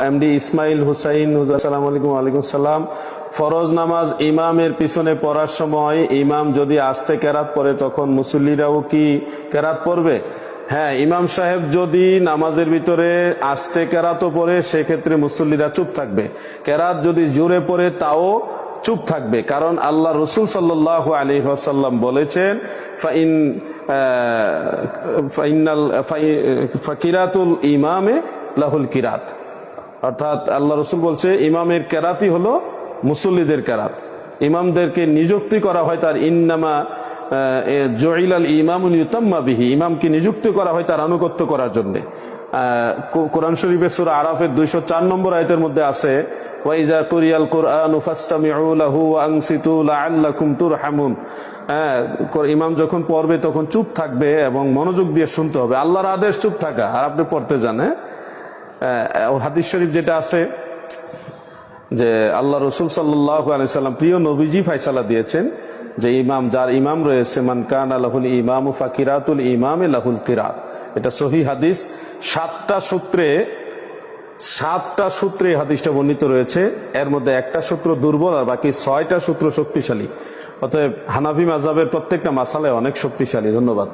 MD Ismail Hussain. আসসালামু আলাইকুম। ওয়ালাইকুম সালাম। ফরজ নামাজ ইমামের পিছনে পড়ার সময় ইমাম যদি আস্তে কেরাত পড়ে তখন মুসল্লিরাও কি কেরাত পড়বে? হ্যাঁ, ইমাম সাহেব যদি নামাজের ভিতরে আস্তে কেরাতও পড়ে সেক্ষেত্রে মুসল্লিরা চুপ থাকবে। কেরাত যদি জোরে পড়ে তাও চুপ থাকবে, কারণ আল্লাহ রসুল সাল্লাল্লাহু আলাইহি ওয়াসাল্লাম বলেছেন কিরাতুল ইমামে লাহুল কিরাত, অর্থাৎ আল্লাহ রসুল বলছে ইমামের কেরাতই হলো মুসল্লিদের কেরাত। ইমামদেরকে নিযুক্তি করা হয় তার ইন্নামা জুইলাল ইমামুল ইউতাম্মা বিহি, ইমামকে নিযুক্তি করা হয় তার আনুগত্য করার জন্য। কোরআন শরীফের সূরা আরাফের 204 নম্বর আয়াতের মধ্যে আছে ওয়াইজা কুরিয়াল কুরআনু ফাসতামিউ লাহু ওয়া আনসিতু লাআল্লাকুম তুরহামুন। ইমাম যখন পড়বে তখন চুপ থাকবে এবং মনোযোগ দিয়ে শুনতে হবে। আল্লাহর আদেশ চুপ থাকা, আর আপনি পড়তে যান। হাদিস শরীফ যেটা আছে যে আল্লাহ রসুল সাল্লাল্লাহু আলাইহি সাল্লাম প্রিয় নবীজি ফয়সালা দিয়েছেন যে ইমাম, যার ইমাম রয়েছে, মান কানা লাহুল ইমামু ফাকিরাতুল ইমামে লাহুল কিরাত। এটা সহিহ হাদিস। 7টা সূত্রে হাদিসটা বর্ণিত রয়েছে। এর মধ্যে একটা সূত্র দুর্বল আর বাকি 6টা সূত্র শক্তিশালী। অতএব হানাফি মাযহাবের প্রত্যেকটা মাসালায় অনেক শক্তিশালী। ধন্যবাদ।